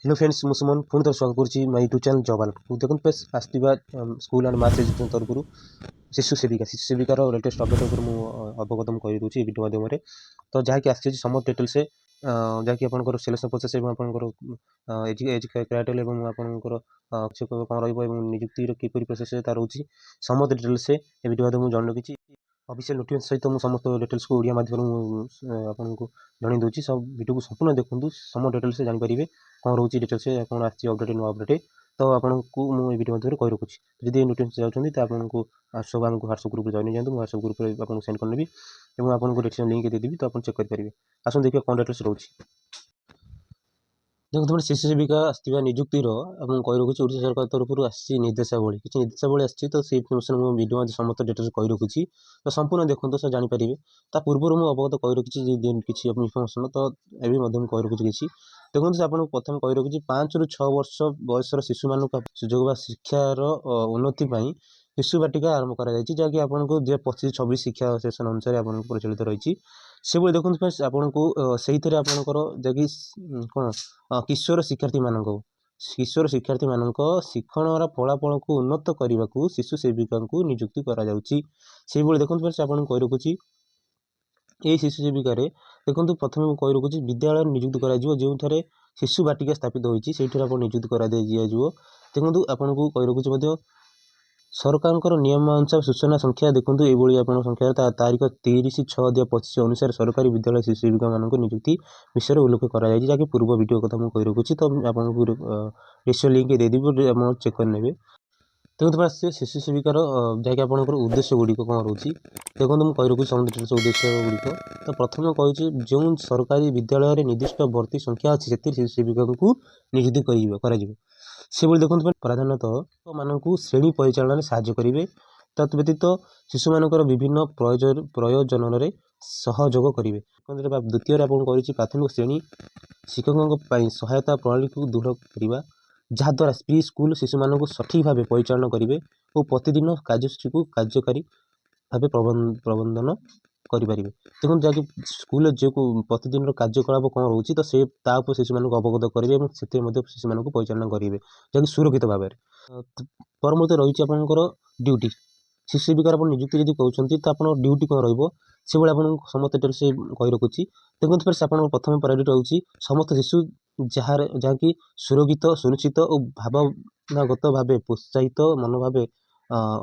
Hello friends मु सुमन पुणी थर स्वागत करुच्ची माय यूट्यूब चैनल जवाल देखते प्लस आसवा स्कूल एंड मार्च एजुकेशन तरफ शिशु सेविकार लेटेस्ट अपडेट उपर अवगत कर दूसरी वीडियो माध्यम तो जहाँकि आसी समस्त डिटेल से जहाँकि आपंकर सिलेक्शन प्रोसेस आपंकर एज क्राइटेरिया और आपंकर कौन रिजुक्ति किपर प्रोसेस रोचे समस्त डिटेल से वीडियो माध्यम जन रखी ऑफिशियल नोटिफिकेशन सहित मुझे समस्त डिटेल्स को ओडिया माध्यम आपको जन दूसरी सब वीडियो को संपूर्ण देखूँ समस्त डिटेल से जानीपारे कौन रोचे डिटेल्स कौन आसी अपडेट नुआ अपडेट तो आपको मुझे वीडियो मध्य कही रखुच्छी जब नोटिफिकेशन चाहते तो आपको सब आमको व्हाट्सएप ग्रुप जॉइन जातु व्हाट्सएप ग्रुप आपको सेंड करदेवी और आपको डिस्क्रिप्शन लिंक देदेवी तो आप चेक करेंगे आसत देखिए कौन डिटेल्स रोचे देखो तुम शिशु सेविका आसवा निजुक्तिर आपको कही रखुच्छी ओडिशा सरकार तरफ आसी निर्देशावली किसी निर्देशावली आसी तो से इनफर्मेशन मुझे वीडियो समस्त डिटेल्स कही रखुच्छी तो संपूर्ण देखो तो जानीपारे ता पूर्व मुझे अवगत कही रखी किसी इनफर्मेशन तो ये कही रखुच्छी किसी देखो आपको प्रथम कही रखुच्छी 5 ରୁ 6 वर्ष बयसर शिशु मानक सुजोग शिक्षार उन्नति शिशु बाटिका आरंभ कर जहाँकि आपको 2025-26 शिक्षा सेसन अनुसार आप प्रचलित रही से भाई देखो फ्रेंड्स आपको से आपंकर जहाँकि कौन किशोर शिक्षार्थी मान शिक्षण फलाफल को उन्नत करने को शिशु सेविका को नियुक्ति से देखो फ्रेंड्स आपको कही रखुच्छी ये शिशु सेविका देखो प्रथम कही रखुच्छी विद्यालय नियुक्ति कर जो शिशु बाटिका स्थापित होती आप नियुक्ति कर देखो आपको कही रखुच्छी सरकार नियम अनुसार सूचना संख्या देखो ये संख्या तारीख 30/6/2025 अनुसार सरकारी विद्यालय शिशु सेविका मान नियुक्ति विषय उल्लेख कर पूर्व वीडियो कथा मुझे कही रखुच्छी तो आपको रेशियो लिंक देदेवी आप चेक कर ने देखो से शिशु सेविकार जहाँकि आप उद्देश्य गुड़िक कौन रोचे देखो मुझे कही रखुच्छी समस्त डिटेल्स उद्देश्य गुड़िक तो प्रथम कही जो सरकारी विद्यालय निर्दिष्ट भर्ती संख्या अच्छी से शिशु सेविका को नियुक्ति कर से देखो प्राधान्यतः मानू श्रेणी परिचालन साहाय्य करेंगे तत्व्यतीत शिशु मानकर विभिन्न प्रयोजन सहयोग करेंगे द्वितीय आपको प्राथमिक श्रेणी शिक्षकों सहायता प्रणाली को दृढ़ करवा जहाद्वारा प्री स्कूल शिशु मानक सठिक भाव परिचालन करेंगे और प्रतिदिन कार्यसूची को कार्यकारी भाव प्रबंधन करेंगे देखो जहाँकि स्कूल जो प्रतिदिन कार्यकलाप कौन रोचे तो से शिशु मान अवगत करेंगे से शिशु मान परिचालन करेंगे जहाँकि सुरक्षित भाव में परमत रही आपंकर ड्यूटी शिशु सेविकार आप नियुक्ति जब कहते तो आप ड्यूटी कौन रही आप समस्त डिटेल्स कही रखुच्छी देखो फिर आप प्रथम प्रायोरिटी रोचे समस्त शिशु जहाँकि सुरक्षित सुनिश्चित और भावनागत भाव प्रोत्साहित मनोभाव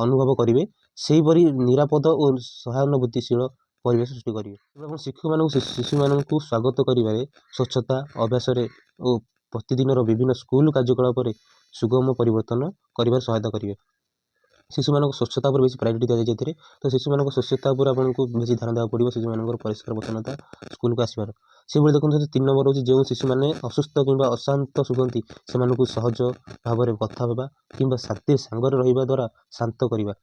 अनुभव करेंगे सेहीपरि निरापद और सहानुभूतिशील परिवेश सृष्टि करेंगे शिक्षक मान शिशु मान स्वागत करें स्वच्छता अभ्यास और प्रतिदिन विभिन्न स्कूल कार्यकलाप सुगम परिवर्तन कर सहायता करेंगे शिशु मान स्वच्छता पर बेसी प्रायोरिटी दी जाए तो शिशु मान स्वच्छता पर आपको बेसी ध्यान देवा पड़ो शिशु मान परिष्कार परिच्छन्नता स्कूल को आसबार से देखो 3 नंबर रोचे जो शिशु मैंने असुस्थ कि अशांत शुभंती से सहज भाव में कथा होगा कि शांति सांगरे रहा द्वारा शांत करवा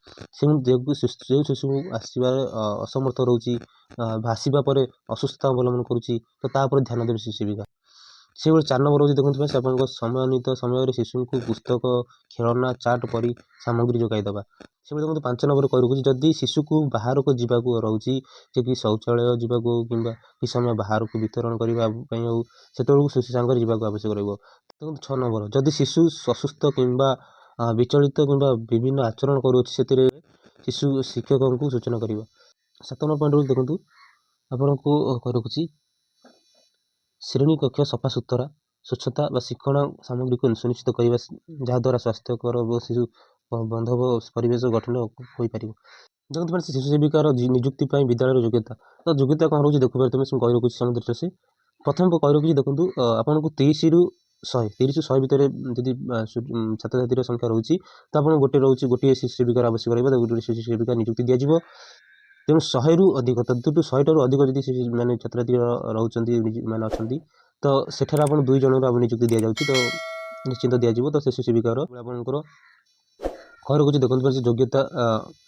जो शिशु आसबार असमर्थ रोचे आसवा पर असुस्थता अवलम्बन करुच्ची तो तापर ध्यान देवे शिशु सेविका से 4 नंबर रोचे देखो आप समन्वित समय शिशु को पुस्तक खेलना चाट परी सामग्री जोगाईदेवा से देखो 5 नंबर कही रखुच्छी जदि शिशु को बाहर को जावाक रोचे कि शौचालय जावाक कि समय बाहर को वितरण करने से शिशु सांगे जावाक आवश्यक देखो 6 नंबर जदि शिशु असुस्थ कि विचलित कि विभिन्न आचरण करुच्चे शिशु शिक्षकों को सूचना करवा 7 नंबर पॉइंट देखो आपको कही रखुच्छी श्रेणी कक्ष सफा सुतरा स्वच्छता व शिक्षण सामग्री को सुनिश्चित करने जहाद्वारा स्वास्थ्यकर शिशु बांधव परिवेश गठन हो पार देखो शिशु सेविकार नियुक्ति विद्यालय योग्यता तो योग्यता कौन रोचे देखो तुम कही रखुच्छी समस्त से प्रथम कही रखुच्छी देखो आपको 30 ରୁ 100 भितर जदि छात्र छात्री संख्या रोचे तो आप गोटे रोचे गोटे शिशु सेविकार आवश्यक रहा गोटे शिशु सेविका नियुक्ति दिज्व तेणु 100 ରୁ अधिक तदुटू 100 ଠାରୁ अधिक जदि मैंने छात्र छात्री रोचे मैंने अच्छा तो सेठार आप 2 जन नियुक्ति दि जाऊँगी तो निश्चिंत दिज्व तो शिशु सेविकार आपंकर कही रखुच्छी देखो योग्यता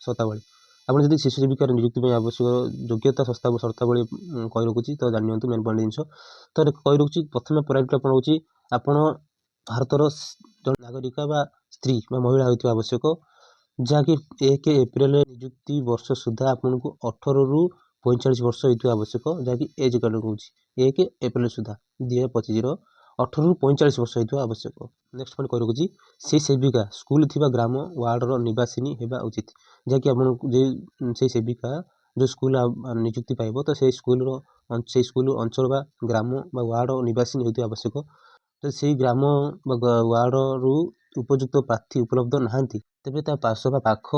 शर्तावली आपड़ जब शिशु सेविकार नियुक्ति आवश्यक योग्यता शर्तावली कही रखुच्छी तो जानी मेन पॉइंट जिन तो कही रखुच्छी प्रथम प्रायोरिटी आप रोचे आपण भारतर जन नागरिका व स्त्री महिला होता आवश्यक जहाँकि 1 एप्रिल नियुक्ति वर्ष सुधा आपको 18 ରୁ 45 वर्ष होता आवश्यक जहाँकि एज कैटेगरी कौन 1 एप्रिल सुधा 2025 18 ରୁ 45 ବର୍ଷ ହେଇଥିବା ଆବଶ୍ୟକ। ନେକ୍ସଟ ପଏଣ୍ଟ କହି ରଖୁଛି ସେଇ ସେବିକା ସ୍କୁଲ ଥିବା ଗ୍ରାମ ୱାର୍ଡର ନିବାସିନୀ ହେବା ଉଚିତ, ଯାହାକି ଆପଣଙ୍କୁ ଯେ ସେଇ ସେବିକା ଯେଉଁ ସ୍କୁଲ ନିଯୁକ୍ତି ପାଇବ ତ ସେଇ ସ୍କୁଲ ଅଞ୍ଚଳ ବା ଗ୍ରାମ ବା ୱାର୍ଡ ନିବାସିନୀ ହୋଇଥିବା ଆବଶ୍ୟକ। ତ ସେଇ ଗ୍ରାମ ବା ୱାର୍ଡରୁ ଉପଯୁକ୍ତ ପ୍ରାର୍ଥୀ ଉପଲବ୍ଧ ନାହାନ୍ତି ତେବେ ତା ପାଖ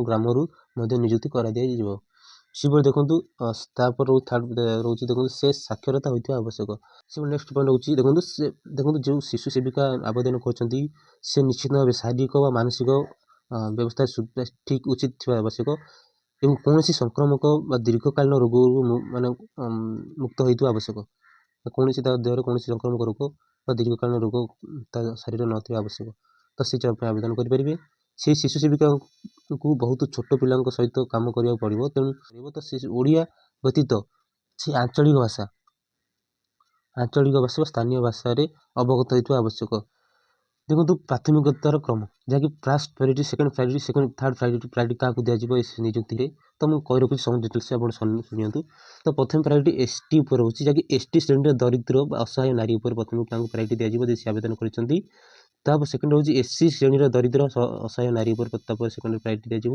ଗ୍ରାମରୁ ମଧ୍ୟ ନିଯୁକ୍ତି କରାଦିଆଯିବ। ସେଭଳି ଦେଖନ୍ତୁ ତାପରେ ରହୁଛି ଦେଖନ୍ତୁ ସେ ସାକ୍ଷରତା ହୋଇଥିବା ଆବଶ୍ୟକ। ସେଭଳି ନେକ୍ସଟ ପଏଣ୍ଟ ହେଉଛି ଦେଖନ୍ତୁ ଯେଉଁ ଶିଶୁ ସେବିକା ଆବେଦନ କରୁଛନ୍ତି ସେ ନିଶ୍ଚିତ ଭାବେ ଶାରୀରିକ ବା ମାନସିକ ବ୍ୟବସ୍ଥା ଠିକ୍ ଉଚିତ ଥିବା ଆବଶ୍ୟକ ଏବଂ କୌଣସି ସଂକ୍ରାମକ ବା ଦୀର୍ଘକାଳୀନ ରୋଗରୁ ମୁକ୍ତ ହୋଇଥିବା ଆବଶ୍ୟକ। କୌଣସି ତା ଦେହରେ କୌଣସି ସଂକ୍ରାମକ ରୋଗ ବା ଦୀର୍ଘକାଳୀନ ରୋଗ ତା ଶରୀରରେ ନଥିବା ଆବଶ୍ୟକ। ତ ସେ ପାଇଁ ଆବେଦନ କରିପାରିବେ। ସେଇ ଶିଶୁ ସେବିକାଙ୍କୁ ବହୁତ ଛୋଟ ପିଲାଙ୍କ ସହିତ କାମ କରିବାକୁ ପଡ଼ିବ, ତେଣୁ ତ ସେ ଓଡ଼ିଆ ବ୍ୟତୀତ ସେ ଆଞ୍ଚଳିକ ଭାଷା ବା ସ୍ଥାନୀୟ ଭାଷାରେ ଅବଗତ ହୋଇଥିବା ଆବଶ୍ୟକ। ଦେଖନ୍ତୁ ପ୍ରାଥମିକତାର କ୍ରମ, ଯାହାକି first priority, second priority, third priority କାହାକୁ ଦିଆଯିବ ଏ ନିଯୁକ୍ତିରେ। ତ ମୁଁ କହି ରଖୁଛି ସବୁ ଡିଟେଲ୍ସ ଆପଣ ଶୁଣନ୍ତୁ। ତ ପ୍ରଥମ ପ୍ରାୟୋରିଟି ST ଉପରେ ରହୁଛି, ଯାହାକି ST ଶ୍ରେଣୀର ଦରିଦ୍ର ବା ଅସହାୟ ନାରୀ ଉପରେ ପ୍ରଥମେ ତାଙ୍କୁ ପ୍ରାୟୋରିଟି ଦିଆଯିବ ଯଦି ସେ ଆବେଦନ କରିଛନ୍ତି। ତାପରେ ସେକେଣ୍ଡ ହେଉଛି SC ଶ୍ରେଣୀର ଦରିଦ୍ର ଅସହାୟ ନାରୀ ଉପରେ ତାପରେ ସେକେଣ୍ଡ ପ୍ରାୟୋରିଟି ଦିଆଯିବ।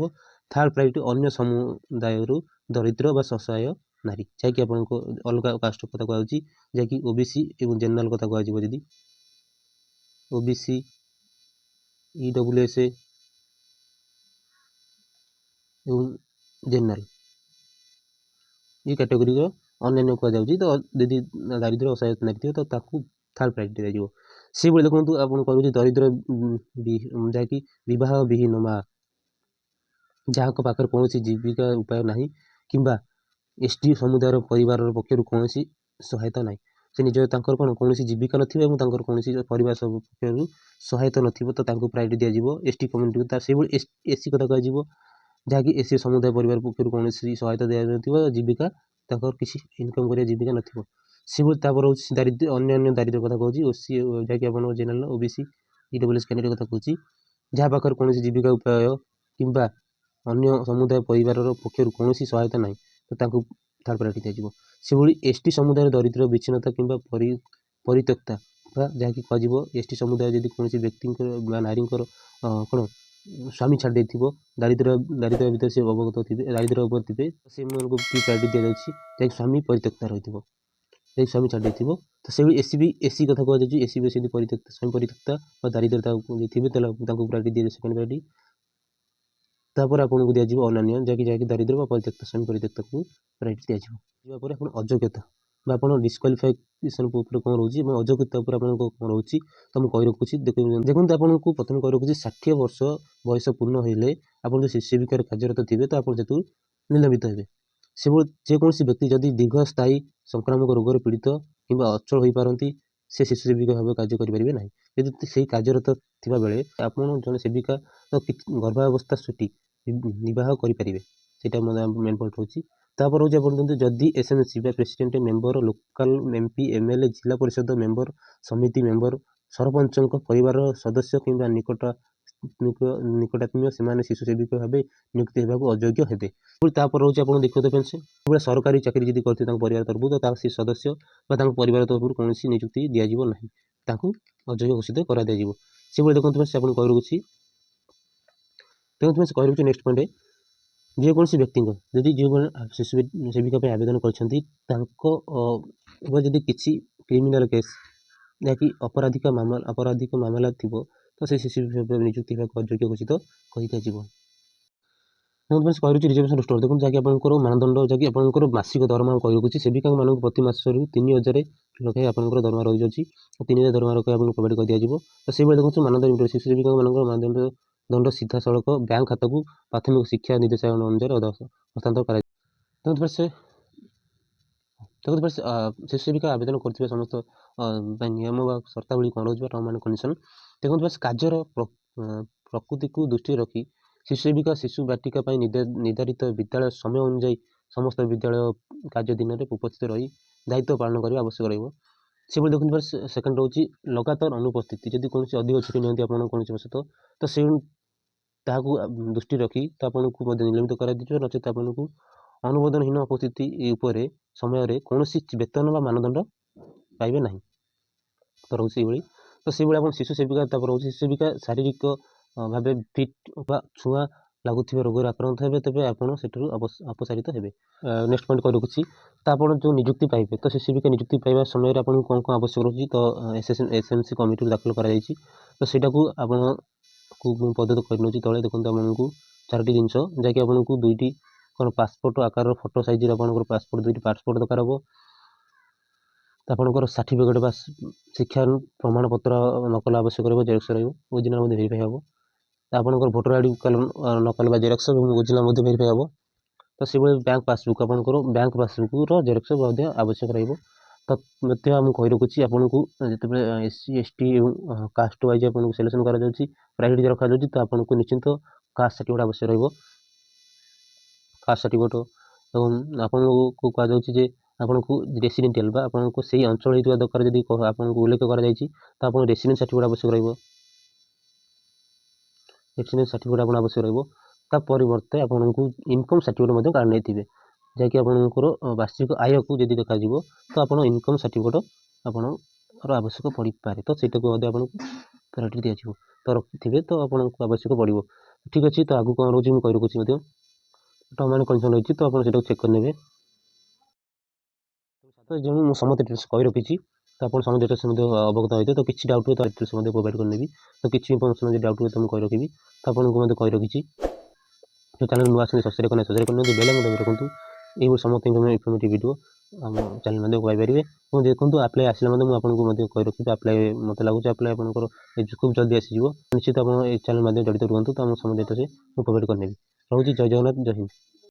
ଥାର୍ଡ଼ ପ୍ରାୟୋରିଟି ଅନ୍ୟ ସମୁଦାୟରୁ ଦରିଦ୍ର ବା ଅସହାୟ ନାରୀ, ଯାହାକି ଆପଣଙ୍କ ଅଲଗା କାଷ୍ଟ କଥା କୁହାଯାଉଛି, ଯାହାକି OBC ଏବଂ ଜେନେରାଲ କଥା କୁହାଯିବ। ଯଦି OBC, EWS ଏବଂ ଜେନେରାଲ ଏ କ୍ୟାଟେଗୋରୀର ଅନ୍ୟାନ୍ୟ କୁହାଯାଉଛି। ତ ଯଦି ଦାରିଦ୍ର୍ୟ ଅସହାୟ ନାରୀ ଥିବ ତ ତାକୁ ଥାର୍ଡ଼ ପ୍ରାୟୋରିଟି ଦିଆଯିବ। ସେଭଳି ଦେଖନ୍ତୁ ଆପଣ କହୁଛି ଦରିଦ୍ର ଯାହାକି ବିବାହ ବିହୀନ ମା, ଯାହାଙ୍କ ପାଖରେ କୌଣସି ଜୀବିକା ଉପାୟ ନାହିଁ କିମ୍ବା ST ସମୁଦାୟର ପରିବାରର ପକ୍ଷରୁ କୌଣସି ସହାୟତା ନାହିଁ, ସେ ତାଙ୍କର କୌଣସି ଜୀବିକା ନଥିବ ଏବଂ ତାଙ୍କର କୌଣସି ପରିବାର ସବୁ ପକ୍ଷରୁ ସହାୟତା ନଥିବ, ତ ତାଙ୍କୁ ପ୍ରାୟୋରିଟି ଦିଆଯିବ ST କମ୍ୟୁନିଟିକୁ। ସେଭଳି SC କଥା କୁହାଯିବ, ଯାହାକି SC ସମୁଦାୟ ପରିବାର ପକ୍ଷରୁ କୌଣସି ସହାୟତା ଦିଆଯାଉନଥିବ, ଜୀବିକା ତାଙ୍କର କିଛି ଇନକମ୍ କରିବା ଜୀବିକା ନଥିବ। ସେଭଳି ତାପରେ ହେଉଛି ଅନ୍ୟାନ୍ୟ ଦାରିଦ୍ର୍ୟ କଥା କହୁଛି OC, ଯାହାକି ଆପଣଙ୍କ ଜେନେରାଲ, OBC, EWS କ୍ୟାଣ୍ଡିଡେଟ୍ କଥା କହୁଛି, ଯାହା ପାଖରେ କୌଣସି ଜୀବିକା ଉପାୟ କିମ୍ବା ଅନ୍ୟ ସମୁଦାୟ ପରିବାରର ପକ୍ଷରୁ କୌଣସି ସହାୟତା ନାହିଁ, ତ ତାଙ୍କୁ ଥାର୍ଡ଼ ପ୍ରାୟୋରିଟି ଦିଆଯିବ। ସେଭଳି ST ସମୁଦାୟର ଦରିଦ୍ର ବିଚ୍ଛିନ୍ନତା କିମ୍ବା ପରିତ୍ୟକ୍ତା ବା ଯାହାକି କୁହାଯିବ ST ସମୁଦାୟ ଯଦି କୌଣସି ବ୍ୟକ୍ତିଙ୍କର ବା ନାରୀଙ୍କର ସ୍ୱାମୀ ଛାଡ଼ି ଦେଇଥିବ, ଦାରିଦ୍ର୍ୟ ଭିତରେ ସେ ଅବଗତ ଥିବେ, ଦାରିଦ୍ର୍ୟ ଉପରେ ଥିବେ, ସେମାନଙ୍କୁ କି ପ୍ରାୟୋରିଟି ଦିଆଯାଉଛି, ଯାହାକି ସ୍ୱାମୀ ପରିତ୍ୟକ୍ତା ରହିଥିବ, ଯାହାକି ସ୍ୱାମୀ ଛାଡ଼ି ଦେଇଥିବ। ତ ସେଭଳି SC କଥା କୁହାଯାଉଛି, SC ବି ସେମିତି ସ୍ୱାମୀ ପରିତ୍ୟକ୍ତା ବା ଦାରିଦ୍ର୍ୟ ଥିବେ, ତାହେଲେ ତାଙ୍କୁ ପ୍ରାୟୋରିଟି ଦିଆଯିବ, ସେକେଣ୍ଡ ପ୍ରାୟୋରିଟି। ତାପରେ ଆପଣଙ୍କୁ ଦିଆଯିବ ଅନ୍ୟାନ୍ୟ, ଯାହାକି ଦାରିଦ୍ର୍ୟ ବା ପରିତ୍ୟକ୍ତା ସ୍ୱାମୀ ପରିତ୍ୟକ୍ତାକୁ ପ୍ରାୟୋରିଟି ଦିଆଯିବ। ଯିବା ପରେ ଆପଣ ଅଯୋଗ୍ୟତା ବା ଆପଣ ଡିସ୍କ୍ୱାଲିଫିକେସନ ଉପରେ କ'ଣ ରହୁଛି ଏବଂ ଅଯୋଗ୍ୟତା ଉପରେ ଆପଣଙ୍କ କ'ଣ ରହୁଛି, ତ ମୁଁ କହି ରଖୁଛି। ଦେଖନ୍ତୁ ଆପଣଙ୍କୁ ପ୍ରଥମେ କହି ରଖୁଛି 60 ବର୍ଷ ବୟସ ପୂର୍ଣ୍ଣ ହେଲେ ଆପଣ ଯଦି ଶିଶୁ ସେବିକାରେ କାର୍ଯ୍ୟରତ ଥିବେ ତ ଆପଣ ସେଥିରୁ ନିଲମ୍ବିତ ହେବେ। ସେଭଳି ଯେକୌଣସି ବ୍ୟକ୍ତି ଯଦି ଦୀର୍ଘସ୍ଥାୟୀ ସଂକ୍ରାମକ ରୋଗରେ ପୀଡ଼ିତ କିମ୍ବା ଅଚଳ ହୋଇପାରନ୍ତି, ସେ ଶିଶୁ ସେବିକା ଭାବେ କାର୍ଯ୍ୟ କରିପାରିବେ ନାହିଁ। ଯଦି ସେହି କାର୍ଯ୍ୟରତ ଥିବା ବେଳେ ଆପଣ ଜଣେ ସେବିକା ଗର୍ଭାବସ୍ଥା ସୂଚୀ ବିବାହ କରିପାରିବେ, ସେଇଟା ମେନ୍ ପଏଣ୍ଟ ରହୁଛି। ତାପରେ ରହୁଛି ଆପଣ ଯଦି SMC ବା president member, local MP, MLA, ଜିଲ୍ଲା ପରିଷଦ ମେମ୍ବର, ସମିତି ମେମ୍ବର, ସରପଞ୍ଚଙ୍କ ପରିବାରର ସଦସ୍ୟ କିମ୍ବା ନିକଟାତ୍ମୀୟ ସେମାନେ ଶିଶୁ ସେବିକା ଭାବେ ନିଯୁକ୍ତି ହେବାକୁ ଅଯୋଗ୍ୟ ହେବେ। ତାପରେ ରହୁଛି ଆପଣ ବ୍ୟକ୍ତିଗତ ପେନସନ୍, ସରକାରୀ ଚାକିରି ଯଦି କରିଥିବେ ତାଙ୍କ ପରିବାର ତରଫରୁ, ତ ସେ ସଦସ୍ୟ ବା ତାଙ୍କ ପରିବାର ତରଫରୁ କୌଣସି ନିଯୁକ୍ତି ଦିଆଯିବ ନାହିଁ, ତାଙ୍କୁ ଅଯୋଗ୍ୟ ଘୋଷିତ କରାଦିଆଯିବ। ସେଭଳି ଦେଖନ୍ତୁ ସେ ଆପଣଙ୍କୁ କହି ରଖୁଛି। ନେକ୍ସଟ ପଏଣ୍ଟ, ଯେକୌଣସି ବ୍ୟକ୍ତିଙ୍କ ଯଦି ଯେଉଁମାନେ ଶିଶୁ ସେବିକା ପାଇଁ ଆବେଦନ କରିଛନ୍ତି ତାଙ୍କ ଯଦି କିଛି କ୍ରିମିନାଲ କେସ୍, ଯାହାକି ଅପରାଧିକ ମାମଲା ଥିବ, ତ ସେ ଶିଶୁ ନିଯୁକ୍ତି ହେବାକୁ ଅଯୋଗ୍ୟ ଘୋଷିତ କରିଦିଆଯିବ। କହିରୁଛି ରିଜର୍ଭେସନ ରୋଷ୍ଟର, ଦେଖନ୍ତୁ ଯାହାକି ଆପଣଙ୍କର ମାନଦଣ୍ଡ, ଯାହାକି ଆପଣଙ୍କର ମାସିକ ଦରମା କହି ରଖୁଛି। ସେବିକାମାନଙ୍କୁ ପ୍ରତି ମାସରୁ 3000 ଲେଖାଏଁ ଆପଣଙ୍କର ଦରମା ରହିଯାଉଛି, 3000 ଦରମା ଲେଖାଏଁ ଆପଣଙ୍କୁ ପ୍ରୋଭାଇଡ଼ କରିଦିଆଯିବ। ତ ସେଇଭଳି ଦେଖନ୍ତୁ ମାନଦଣ୍ଡ ଶିଶୁ ସେବିକାମାନଙ୍କର ମାନଦଣ୍ଡ ସିଧାସଳଖ ବ୍ୟାଙ୍କ ଖାତାକୁ ପ୍ରାଥମିକ ଶିକ୍ଷା ନିର୍ଦ୍ଦେଶାଳୟ ଅନୁଯାୟୀ ହସ୍ତାନ୍ତର କରାଯିବ। ଶିଶୁ ସେବିକା ଆବେଦନ କରୁଥିବା ସମସ୍ତ ପାଇଁ ନିୟମ ବା ସର୍ତ୍ତାବଳୀ କ'ଣ ରହୁଛି ବା ଟର୍ମ ଆଣ୍ଡ କଣ୍ଡିସନ। ଦେଖନ୍ତୁ କାର୍ଯ୍ୟର ପ୍ରକୃତିକୁ ଦୃଷ୍ଟିରେ ରଖି ଶିଶୁ ସେବିକା ଶିଶୁ ବାଟିକା ପାଇଁ ନିର୍ଦ୍ଧାରିତ ବିଦ୍ୟାଳୟ ସମୟ ଅନୁଯାୟୀ ସମସ୍ତ ବିଦ୍ୟାଳୟ କାର୍ଯ୍ୟ ଦିନରେ ଉପସ୍ଥିତ ରହି ଦାୟିତ୍ୱ ପାଳନ କରିବା ଆବଶ୍ୟକ ରହିବ। ସେଭଳି ଦେଖନ୍ତୁ ସେକେଣ୍ଡ ରହୁଛି ଲଗାତାର ଅନୁପସ୍ଥିତି, ଯଦି କୌଣସି ଅଧିକ ଛୁଟି ନିଅନ୍ତି ଆପଣ କୌଣସି ବଶତଃ, ତ ତାହାକୁ ଦୃଷ୍ଟିରେ ରଖି ତ ଆପଣଙ୍କୁ ମଧ୍ୟ ନିଲମ୍ବିତ କରାଯିବ, ନଚେତ୍ ଆପଣଙ୍କୁ ଅନୁମୋଦନହୀନ ଉପସ୍ଥିତି ଉପରେ ସମୟରେ କୌଣସି ବେତନ ବା ମାନଦଣ୍ଡ ପାଇବେ ନାହିଁ। ତ ରହୁଛି ସେଇଭଳି। ତ ସେଇଭଳି ଆପଣ ଶିଶୁ ସେବିକା ତାପରେ ରହୁଛି ଶିଶୁ ସେବିକା ଶାରୀରିକ ଭାବେ ଫିଟ୍ ବା ଛୁଆଁ ଲାଗୁଥିବା ରୋଗରେ ଆକ୍ରାନ୍ତ ହେବେ ତେବେ ଆପଣ ସେଠାରୁ ଅପସାରିତ ହେବେ। ନେକ୍ସଟ ପଏଣ୍ଟ କହି ରଖୁଛି ତ ଆପଣ ଯେଉଁ ନିଯୁକ୍ତି ପାଇବେ ତ ଶିଶୁ ସେବିକା ନିଯୁକ୍ତି ପାଇବା ସମୟରେ ଆପଣଙ୍କୁ କ'ଣ କ'ଣ ଆବଶ୍ୟକ ରହୁଛି ତ SMC କମିଟିରୁ ଦାଖଲ କରାଯାଇଛି। ତ ସେଇଟାକୁ ଆପଣଙ୍କୁ ମୁଁ ପଦକ୍ଷେପ କରିନେଉଛି ତଳେ ଦେଖନ୍ତୁ ଆପଣଙ୍କୁ 4ଟି ଜିନିଷ ଯାହାକି ଆପଣଙ୍କୁ 2ଟି କ'ଣ ପାସପୋର୍ଟ ଆକାରର ଫଟୋ ସାଇଜର ଆପଣଙ୍କର ପାସପୋର୍ଟ 2ଟି ପାସପୋର୍ଟ ଦରକାର ହେବ। ଆପଣଙ୍କର ସାର୍ଟିଫିକେଟ୍ ବା ଶିକ୍ଷା ପ୍ରମାଣପତ୍ର ନକଲ ଆବଶ୍ୟକ ରହିବ, ଜେରକ୍ସ ରହିବ, ଓରିଜିନାଲ ମଧ୍ୟ ଭେରିଫାଇ ହେବ। ଆପଣଙ୍କର ଭୋଟର ଆଇ ଡି ନକଲ ବା ଜେରକ୍ସ ଏବଂ ଓରିଜିନାଲ ମଧ୍ୟ ଭେରିଫାଇ ହେବ। ତ ସେଭଳି ବ୍ୟାଙ୍କ ପାସବୁକ୍ ଆପଣଙ୍କର ବ୍ୟାଙ୍କ ପାସବୁକ୍ର ଜେରକ୍ସ ମଧ୍ୟ ଆବଶ୍ୟକ ରହିବ। ତ ମଧ୍ୟ ମୁଁ କହି ରଖୁଛି ଆପଣଙ୍କୁ ଯେତେବେଳେ SC ST ଏବଂ କାଷ୍ଟ ୱାଇଜ୍ ଆପଣଙ୍କୁ ସିଲେକ୍ସନ୍ କରାଯାଉଛି, ପ୍ରାୟୋରିଟି ରଖାଯାଉଛି, ତ ଆପଣଙ୍କୁ ନିଶ୍ଚିନ୍ତ କାଷ୍ଟ ସାର୍ଟିଫିକେଟ୍ ଆବଶ୍ୟକ ରହିବ। କାଷ୍ଟ ସାର୍ଟିଫିକେଟ୍ ଏବଂ ଆପଣଙ୍କୁ କୁହାଯାଉଛି ଯେ ଆପଣଙ୍କୁ ରେସିଡେଣ୍ଟିଆଲ ବା ଆପଣଙ୍କୁ ସେଇ ଅଞ୍ଚଳ ହେଇଥିବା ଦରକାର ଯଦି ଆପଣଙ୍କୁ ଉଲ୍ଲେଖ କରାଯାଇଛି ତ ଆପଣ ରେସିଡେନ୍ସ ସାର୍ଟିଫିକେଟ୍ ଆବଶ୍ୟକ ରହିବ। ରେସିଡେନ୍ସ ସାର୍ଟିଫିକେଟ୍ ଆପଣ ଆବଶ୍ୟକ ରହିବ। ତା ପରିବର୍ତ୍ତେ ଆପଣଙ୍କୁ ଇନକମ୍ ସାର୍ଟିଫିକେଟ୍ ମଧ୍ୟ କାର୍ଡ଼ ନେଇଥିବେ, ଯାହାକି ଆପଣଙ୍କର ବାର୍ଷିକ ଆୟକୁ ଯଦି ଦେଖାଯିବ ତ ଆପଣ ଇନକମ୍ ସାର୍ଟିଫିକେଟ୍ ଆପଣଙ୍କର ଆବଶ୍ୟକ ପଡ଼ିପାରେ। ତ ସେଇଟାକୁ ମଧ୍ୟ ଆପଣଙ୍କୁ ପ୍ରାୟୋରିଟି ଦିଆଯିବ। ତ ରଖିଥିବେ ତ ଆପଣଙ୍କୁ ଆବଶ୍ୟକ ପଡ଼ିବ। ଠିକ୍ ଅଛି, ତ ଆଗକୁ କ'ଣ ରହୁଛି ମୁଁ କହି ରଖୁଛି ମଧ୍ୟ ଟର୍ମ ଆଣ୍ଡ କଣ୍ଡିସନ୍ ରହିଛି, ତ ଆପଣ ସେଇଟାକୁ ଚେକ୍ କରିନେବେ। ତ ଯେଉଁ ମୁଁ ସମସ୍ତ ଡିଟେଲ୍ସ କହି ରଖିଛି ତ ଆପଣ ସମସ୍ତ ଡିଟେଲ୍ସ ମଧ୍ୟ ଅବଗତ ହୋଇଥିବେ। ତ କିଛି ଡାଉଟ୍ ହୁଏ ତ ଡିଟେଲ୍ସ ମଧ୍ୟ ପ୍ରୋଭାଇଡ଼ କରିନେବି। ତ କିଛି ଇନଫର୍ମେସନ୍ ଯଦି ଡାଉଟ୍ ହୁଏ ତ ମୁଁ କହି ରଖିବି। ତ ଆପଣଙ୍କୁ ମଧ୍ୟ କହି ରଖିଛି ଯେଉଁ ଚ୍ୟାନେଲ୍ ନୂଆ ଆସନ୍ତି ସବସ୍କ୍ରାଇବ୍ କରିନିଅନ୍ତୁ, ବେଲ୍ ଆଇକନ୍ ଦାବି ରଖନ୍ତୁ। ଏଇଭଳି ସମସ୍ତ ଇନଫର୍ମେଟିଭ୍ ଭିଡ଼ିଓ ଆମ ଚ୍ୟାନେଲ୍ ମଧ୍ୟ ପାଇପାରିବେ। ଏବଂ ଦେଖନ୍ତୁ ଆପ୍ଲାଏ ଆସିଲେ ମଧ୍ୟ ମୁଁ ଆପଣଙ୍କୁ ମଧ୍ୟ କହି ରଖିବି। ଆପ୍ଲାଏ ମୋତେ ଲାଗୁଛି ଆପ୍ଲାଏ ଆପଣଙ୍କର ଖୁବ୍ ଜଲ୍ଦି ଆସିଯିବ। ନିଶ୍ଚିତ ଆପଣ ଏଇ ଚ୍ୟାନେଲ୍ ମାଧ୍ୟମରେ ଜଡ଼ିତ ରୁହନ୍ତୁ, ତ ଆମ ସମସ୍ତ ଡିଟେଲ୍ସ ମୁଁ ପ୍ରୋଭାଇଡ଼ କରିନେବି। ରହୁଛି, ଜୟ ଜଗନ୍ନାଥ, ଜୟ ହିନ୍ଦ।